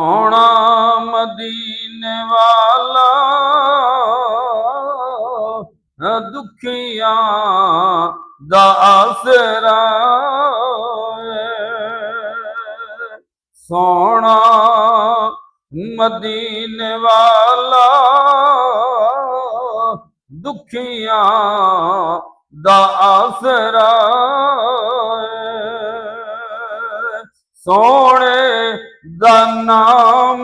सोना मदीने वाला दुखियां दा आसरा सोना मदीने वाला दुखियां दा आसरा सोने दा नाम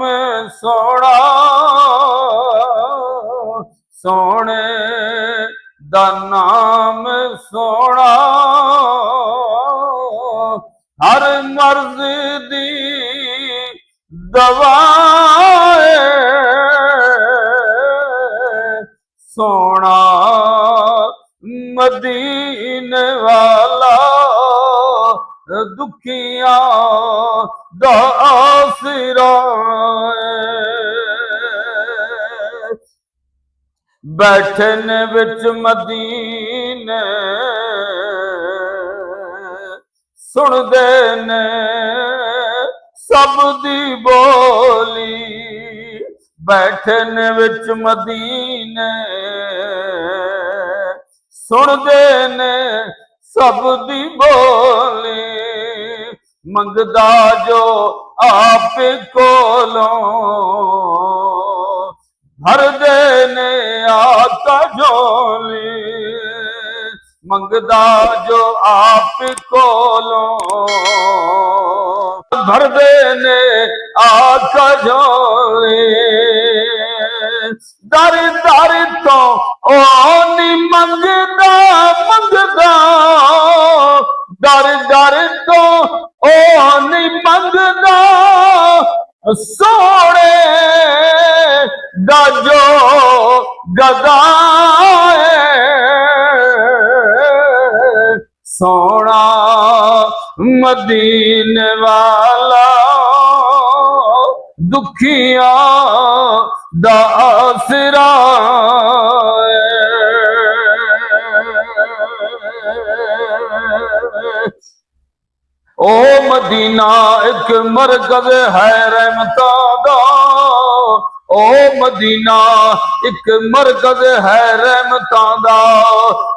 सोना सोने दा नाम सोना हर मर्ज दी दवा सोना मदीने वाला दुखियां दा आसरा बैठन विच मदीने सुनदे ने सब दी बोली बैठन विच मदीने सुनदे ने सब दी बोली मंगदा जो आप कोलों भर देने आका झोली मंगदा जो आप कोलों भर देने आका झोली दर दर तो ओ नी मंगदा मंगदा दर दर तो ओ नी मंगदा सोने दा जो गदा सोना मदीने वाला दुखियां दा आसरा ओ मदीना एक मरकज है रहमतां दा ओ मदीना एक मरकज है रहमतां दा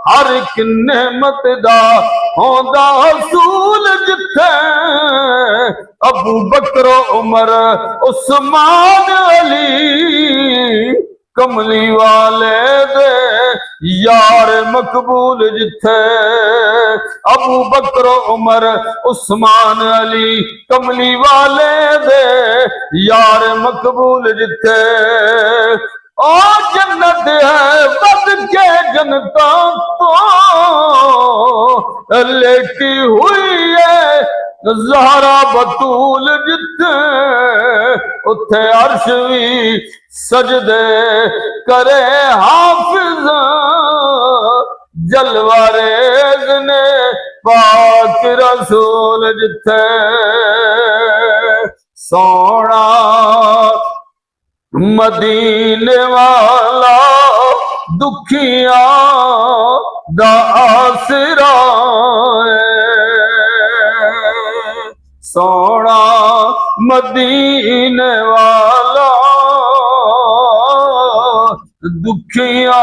हर एक नेमत दा होंदा असूल जिथे अबू बकर उमर उस्मान अली कमली वाले दे यार मकबूल जिथे अबू बकर उमर उस्मान अली कमली वाले दे यार मकबूल जिथे ओ जन्नत है बद के जनता तो लेटी हुई है ज़हरा बतूल जिथे उथे अर्श भी सजदे करे हाफिज जलवारेज ने पाक रसूल जिथे सोना मदीने वाला दुखियां दा आसरा सोना मदीने वाला दुखियां